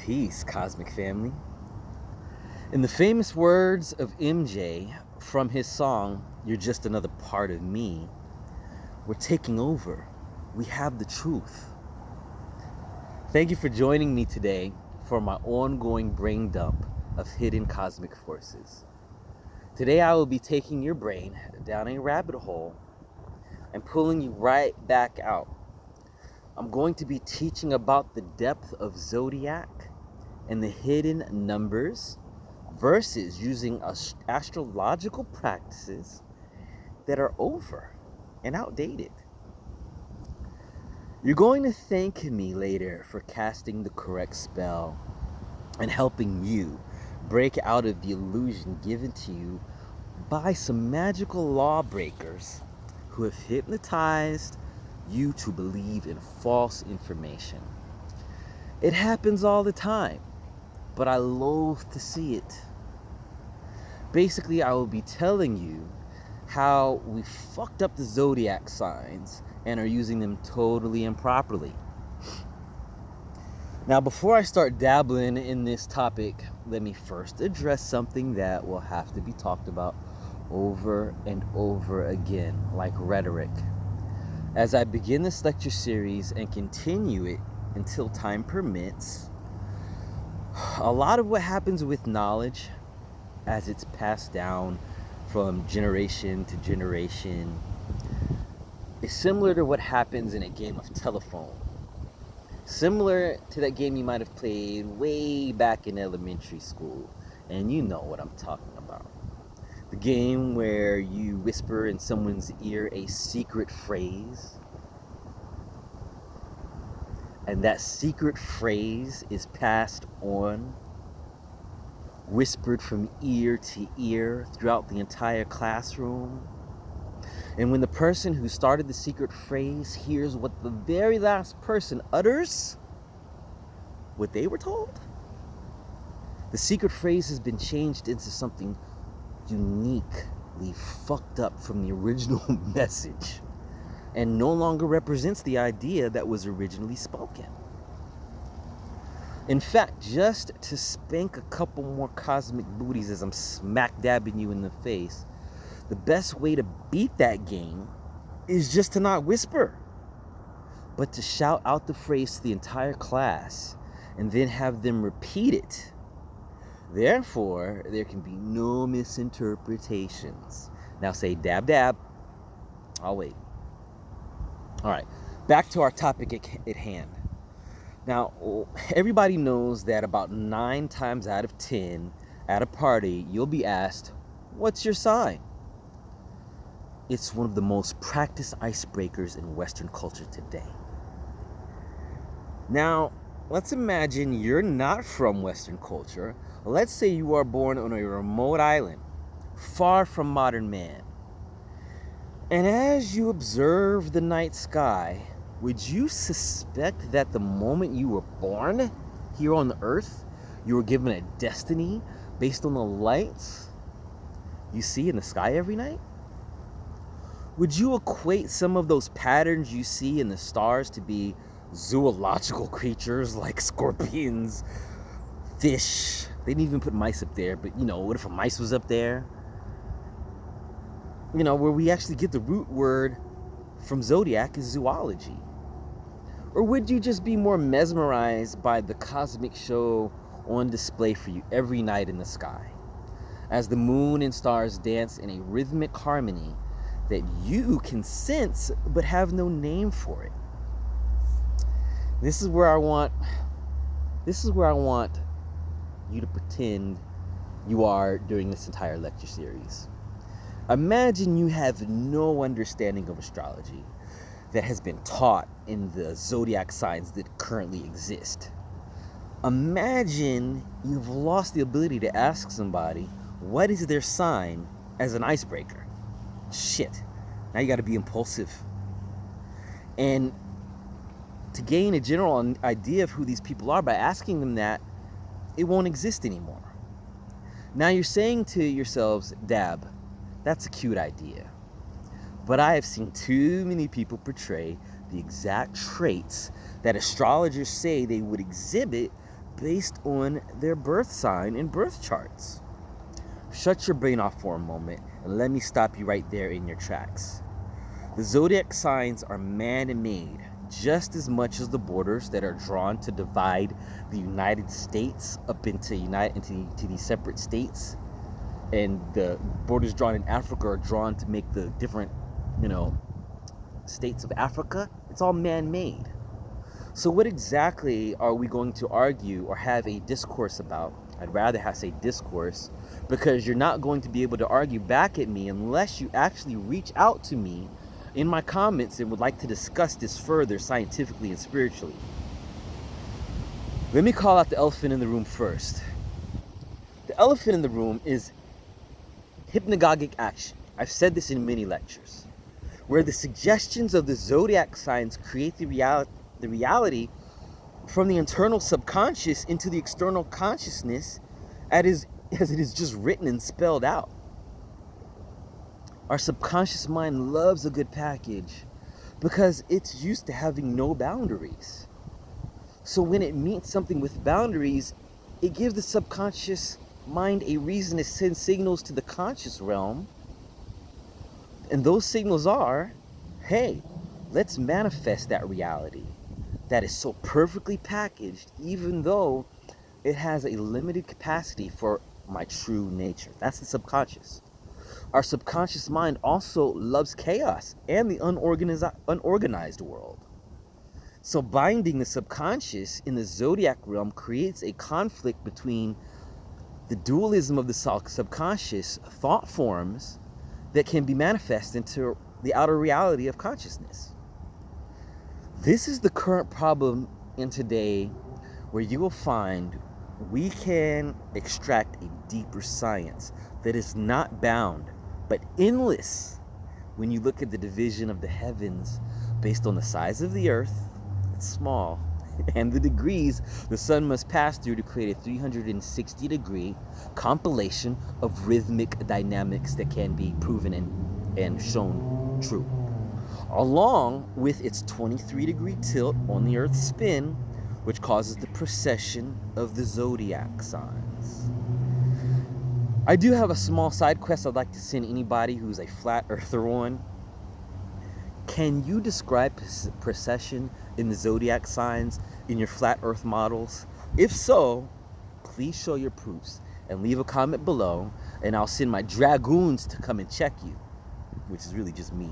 Peace, cosmic family. In the famous words of MJ from his song, "You're Just Another Part of Me," we're taking over. We have the truth. Thank you for joining me today for my ongoing brain dump of hidden cosmic forces. Today I will be taking your brain down a rabbit hole and pulling you right back out. I'm going to be teaching about the depth of Zodiac and the hidden numbers versus using astrological practices that are over and outdated. You're going to thank me later for casting the correct spell and helping you break out of the illusion given to you by some magical lawbreakers who have hypnotized you to believe in false information. It happens all the time, but I loathe to see it. Basically, I will be telling you how we fucked up the zodiac signs and are using them totally improperly. Now, before I start dabbling in this topic, let me first address something that will have to be talked about over and over again, like rhetoric. As I begin this lecture series and continue it until time permits, a lot of what happens with knowledge as it's passed down from generation to generation is similar to what happens in a game of telephone. Similar to that game you might have played way back in elementary school, and you know what I'm talking about. The game where you whisper in someone's ear a secret phrase, and that secret phrase is passed on, whispered from ear to ear throughout the entire classroom. And when the person who started the secret phrase hears what the very last person utters, what they were told, the secret phrase has been changed into something uniquely fucked up from the original message and no longer represents the idea that was originally spoken. In fact, just to spank a couple more cosmic booties as I'm smack dabbing you in the face, the best way to beat that game is just to not whisper, but to shout out the phrase to the entire class and then have them repeat it. Therefore, there can be no misinterpretations. Now say dab dab. I'll wait. All right, back to our topic at hand. Now, everybody knows that about 9 times out of 10 at a party, you'll be asked, "What's your sign?" It's one of the most practiced icebreakers in Western culture today. Now, let's imagine you're not from Western culture. Let's say you are born on a remote island, far from modern man. And as you observe the night sky, would you suspect that the moment you were born here on the earth, you were given a destiny based on the lights you see in the sky every night? Would you equate some of those patterns you see in the stars to be zoological creatures like scorpions, fish? They didn't even put mice up there, but what if a mice was up there? Where we actually get the root word from Zodiac is zoology. Or would you just be more mesmerized by the cosmic show on display for you every night in the sky, as the moon and stars dance in a rhythmic harmony that you can sense but have no name for it? This is where I want you to pretend you are during this entire lecture series. Imagine you have no understanding of astrology that has been taught in the zodiac signs that currently exist. Imagine you've lost the ability to ask somebody what is their sign as an icebreaker. Shit, now you got to be impulsive. And to gain a general idea of who these people are by asking them that, it won't exist anymore. Now you're saying to yourselves, "Dab, that's a cute idea. But I have seen too many people portray the exact traits that astrologers say they would exhibit based on their birth sign and birth charts. Shut your brain off for a moment and let me stop you right there in your tracks. The zodiac signs are man-made just as much as the borders that are drawn to divide the United States up into these separate states, and the borders drawn in Africa are drawn to make the different, states of Africa. It's all man-made. So what exactly are we going to argue or have a discourse about? I'd rather say discourse, because you're not going to be able to argue back at me unless you actually reach out to me in my comments and would like to discuss this further scientifically and spiritually. Let me call out the elephant in the room first. The elephant in the room is hypnagogic action. I've said this in many lectures, where the suggestions of the zodiac signs create the reality from the internal subconscious into the external consciousness as it is just written and spelled out. Our subconscious mind loves a good package because it's used to having no boundaries. So when it meets something with boundaries, it gives the subconscious mind a reason to send signals to the conscious realm. And those signals are, hey, let's manifest that reality that is so perfectly packaged, even though it has a limited capacity for my true nature. That's the subconscious. Our subconscious mind also loves chaos and the unorganized world. So binding the subconscious in the zodiac realm creates a conflict between the dualism of the subconscious thought forms that can be manifest into the outer reality of consciousness. This is the current problem in today, where you will find we can extract a deeper science that is not bound but endless when you look at the division of the heavens based on the size of the earth, it's small, and the degrees the sun must pass through to create a 360-degree compilation of rhythmic dynamics that can be proven and shown true, along with its 23-degree tilt on the earth's spin, which causes the precession of the zodiac signs. I do have a small side quest I'd like to send anybody who's a flat earther on. Can you describe precession in the zodiac signs in your flat earth models? If so, please show your proofs and leave a comment below, and I'll send my dragoons to come and check you, which is really just me.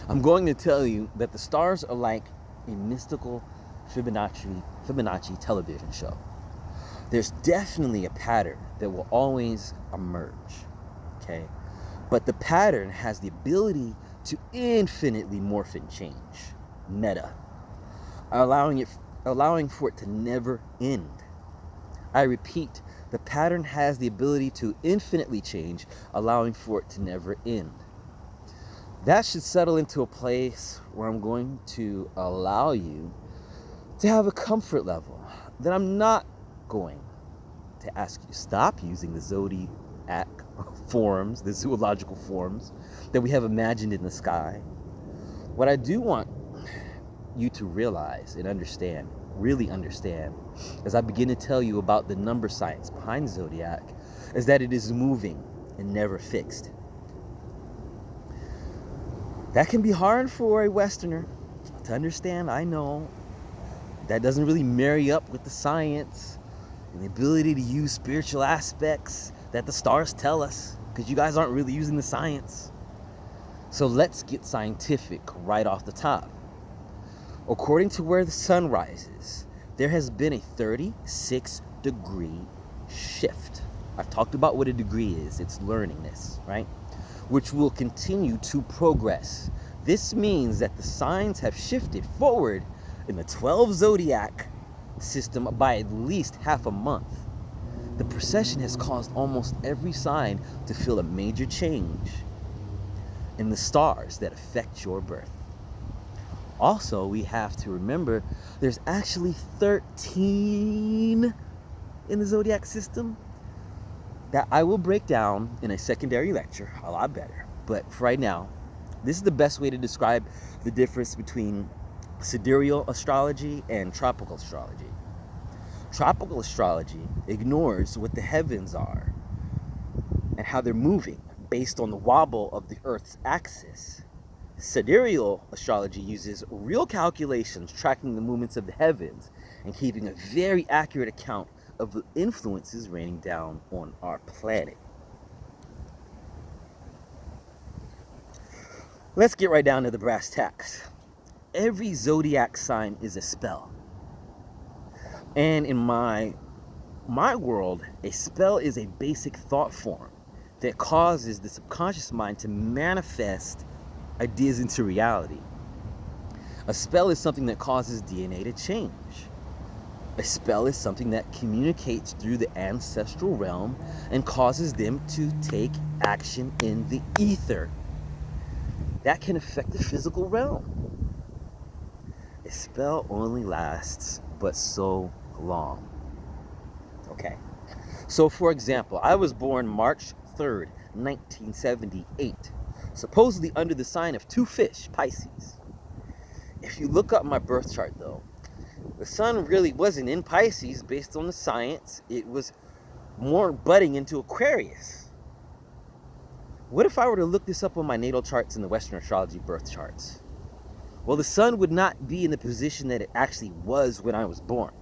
I'm going to tell you that the stars are like a mystical Fibonacci television show. There's definitely a pattern that will always emerge, okay? But the pattern has the ability to infinitely morph and change, meta, allowing for it to never end. I repeat, the pattern has the ability to infinitely change, allowing for it to never end. That should settle into a place where I'm going to allow you to have a comfort level that I'm not going to ask you to stop using the zodiac forms, the zoological forms that we have imagined in the sky. What I do want you to realize and understand, really understand, as I begin to tell you about the number science behind zodiac, is that it is moving and never fixed. That can be hard for a Westerner to understand, I know. That doesn't really marry up with the science and the ability to use spiritual aspects that the stars tell us, because you guys aren't really using the science. So let's get scientific right off the top. According to where the sun rises, there has been a 36-degree shift. I've talked about what a degree is. It's learningness, right? Which will continue to progress. This means that the signs have shifted forward in the 12 zodiac system by at least half a month. The precession has caused almost every sign to feel a major change in the stars that affect your birth. Also, we have to remember there's actually 13 in the zodiac system that I will break down in a secondary lecture a lot better. But for right now, this is the best way to describe the difference between sidereal astrology and tropical astrology. Tropical astrology ignores what the heavens are and how they're moving based on the wobble of the Earth's axis. Sidereal astrology uses real calculations tracking the movements of the heavens and keeping a very accurate account of the influences raining down on our planet. Let's get right down to the brass tacks. Every zodiac sign is a spell. And in my world, a spell is a basic thought form that causes the subconscious mind to manifest ideas into reality. A spell is something that causes DNA to change. A spell is something that communicates through the ancestral realm and causes them to take action in the ether. That can affect the physical realm. A spell only lasts but so long. Okay. So for example, I was born March 3rd, 1978, supposedly under the sign of two fish, Pisces. If you look up my birth chart though, the sun really wasn't in Pisces based on the science. It was more budding into Aquarius. What if I were to look this up on my natal charts and the Western astrology birth charts? Well, the sun would not be in the position that it actually was when I was born.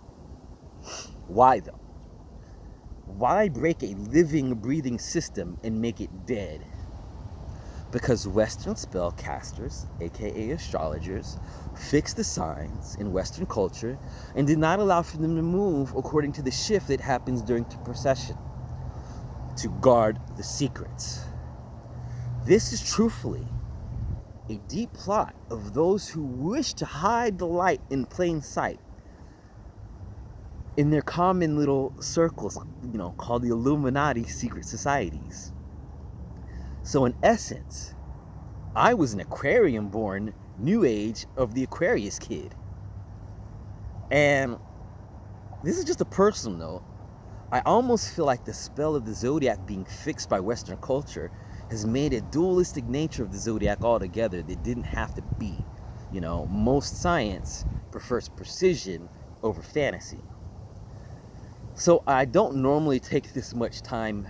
Why though? Why break a living, breathing system and make it dead? Because Western spellcasters, aka astrologers, fixed the signs in Western culture and did not allow for them to move according to the shift that happens during the precession, to guard the secrets. This is truthfully a deep plot of those who wish to hide the light in plain sight in their common little circles, called the Illuminati secret societies. So in essence, I was an Aquarian-born new age of the Aquarius kid. And this is just a personal note. I almost feel like the spell of the Zodiac being fixed by Western culture has made a dualistic nature of the Zodiac altogether that didn't have to be. Most science prefers precision over fantasy. So I don't normally take this much time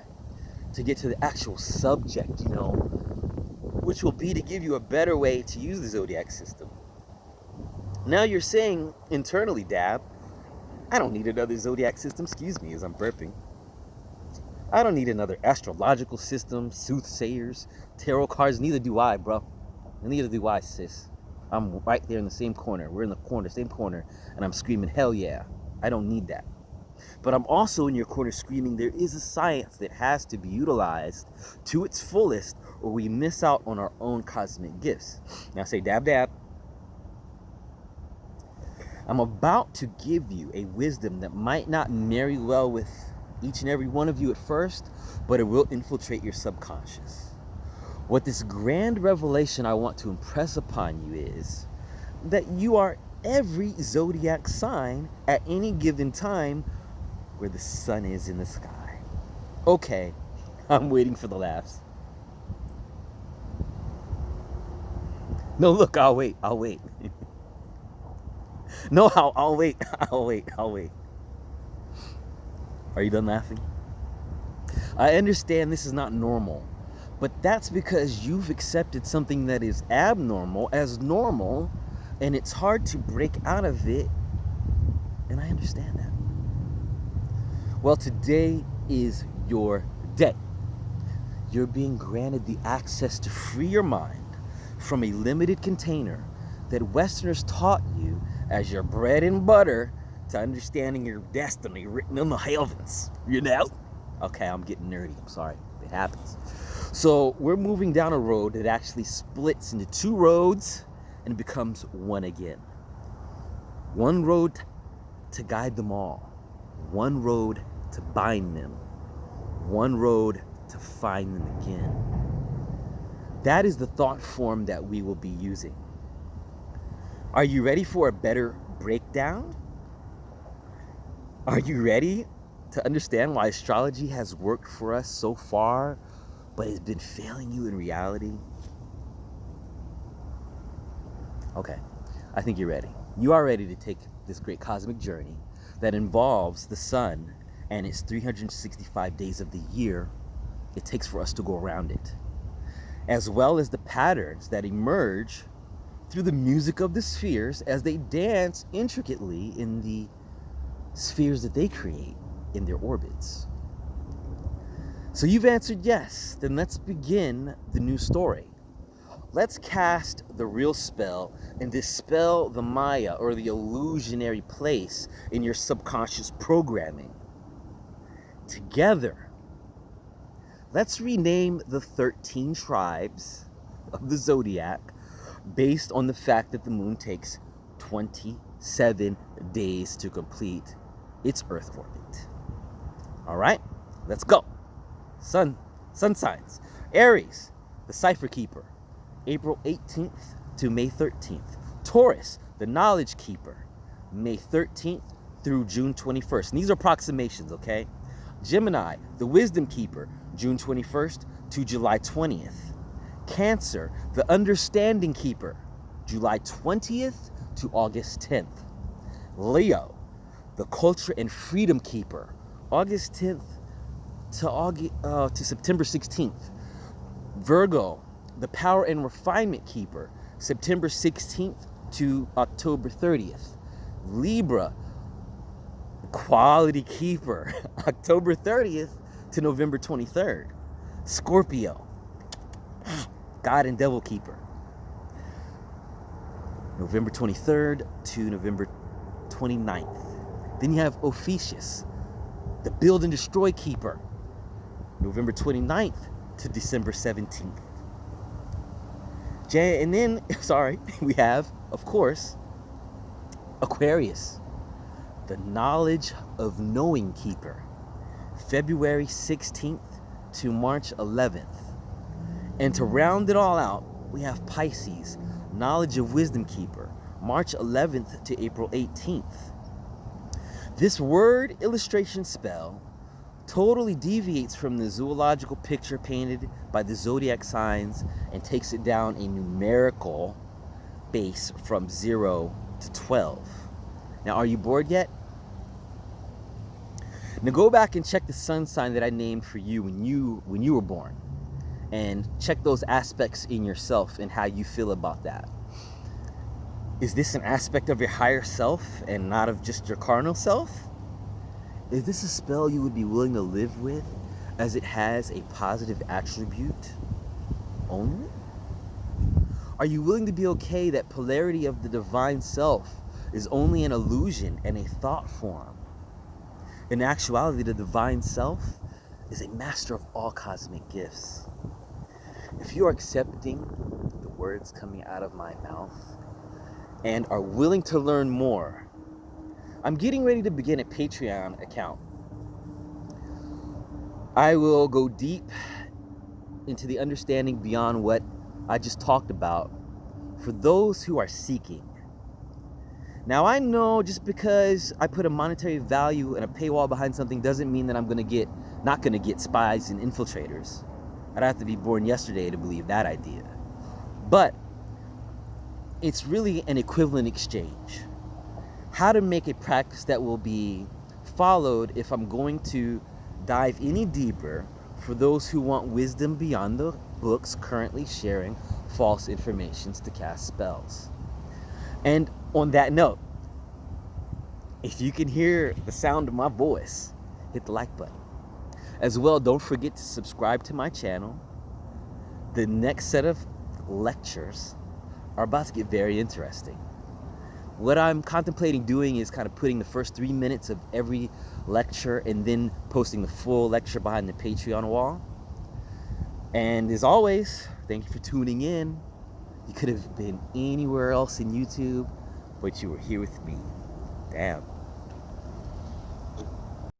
to get to the actual subject, which will be to give you a better way to use the Zodiac system. Now you're saying internally, Dab, I don't need another Zodiac system, excuse me as I'm burping. I don't need another astrological system, soothsayers, tarot cards, neither do I, bro. Neither do I, sis. I'm right there in the same corner. We're in the corner, same corner, and I'm screaming, hell yeah. I don't need that. But I'm also in your corner screaming, there is a science that has to be utilized to its fullest or we miss out on our own cosmic gifts. Now say dab dab. I'm about to give you a wisdom that might not marry well with each and every one of you at first, but it will infiltrate your subconscious. What this grand revelation I want to impress upon you is that you are every zodiac sign at any given time where the sun is in the sky. Okay, I'm waiting for the laughs. No, look, I'll wait. No, I'll wait. Are you done laughing? I understand this is not normal, but that's because you've accepted something that is abnormal as normal, and it's hard to break out of it, and I understand that. Well, today is your day. You're being granted the access to free your mind from a limited container that Westerners taught you as your bread and butter to understanding your destiny written in the heavens, Okay, I'm getting nerdy, I'm sorry, it happens. So we're moving down a road that actually splits into two roads and becomes one again. One road to guide them all. One road to bind them. One road to find them again. That is the thought form that we will be using. Are you ready for a better breakdown? Are you ready to understand why astrology has worked for us so far, but has been failing you in reality? Okay, I think you're ready. You are ready to take this great cosmic journey that involves the sun and its 365 days of the year it takes for us to go around it, as well as the patterns that emerge through the music of the spheres as they dance intricately in the spheres that they create in their orbits. So you've answered yes, then let's begin the new story. Let's cast the real spell and dispel the Maya, or the illusionary place in your subconscious programming. Together, let's rename the 13 tribes of the Zodiac based on the fact that the moon takes 27 days to complete its Earth orbit. All right, let's go. Sun signs. Aries, the cipher keeper, April 18th to May 13th. Taurus, the knowledge keeper, May 13th through June 21st. And these are approximations, okay? Gemini, the wisdom keeper, June 21st to July 20th. Cancer, the understanding keeper, July 20th to August 10th. Leo, the culture and freedom keeper, August 10th to September 16th. Virgo, the power and refinement keeper, September 16th to October 30th. Libra, quality keeper, October 30th to November 23rd. Scorpio, God and devil keeper, November 23rd to November 29th. Then you have Ophiuchus, the build and destroy keeper, November 29th to December 17th. And then, we have, of course, Aquarius, the knowledge of knowing keeper, February 16th to March 11th. And to round it all out, we have Pisces, knowledge of wisdom keeper, March 11th to April 18th. This word illustration spell totally deviates from the zoological picture painted by the zodiac signs and takes it down a numerical base from 0 to 12. Now, are you bored yet? Now go back and check the sun sign that I named for you when you were born, and check those aspects in yourself and how you feel about that. Is this an aspect of your higher self and not of just your carnal self? Is this a spell you would be willing to live with, as it has a positive attribute only? Are you willing to be okay that polarity of the divine self is only an illusion and a thought form? In actuality, the divine self is a master of all cosmic gifts. If you are accepting the words coming out of my mouth and are willing to learn more, I'm getting ready to begin a Patreon account. I will go deep into the understanding beyond what I just talked about for those who are seeking. Now, I know just because I put a monetary value and a paywall behind something doesn't mean that I'm not gonna get spies and infiltrators. I'd have to be born yesterday to believe that idea. But it's really an equivalent exchange. How to make a practice that will be followed if I'm going to dive any deeper for those who want wisdom beyond the books currently sharing false informations to cast spells. And on that note, if you can hear the sound of my voice, hit the like button. As well, don't forget to subscribe to my channel. The next set of lectures are about to get very interesting. What I'm contemplating doing is kind of putting the first 3 minutes of every lecture and then posting the full lecture behind the Patreon wall. And as always, thank you for tuning in. You could have been anywhere else in YouTube, but you were here with me. Damn.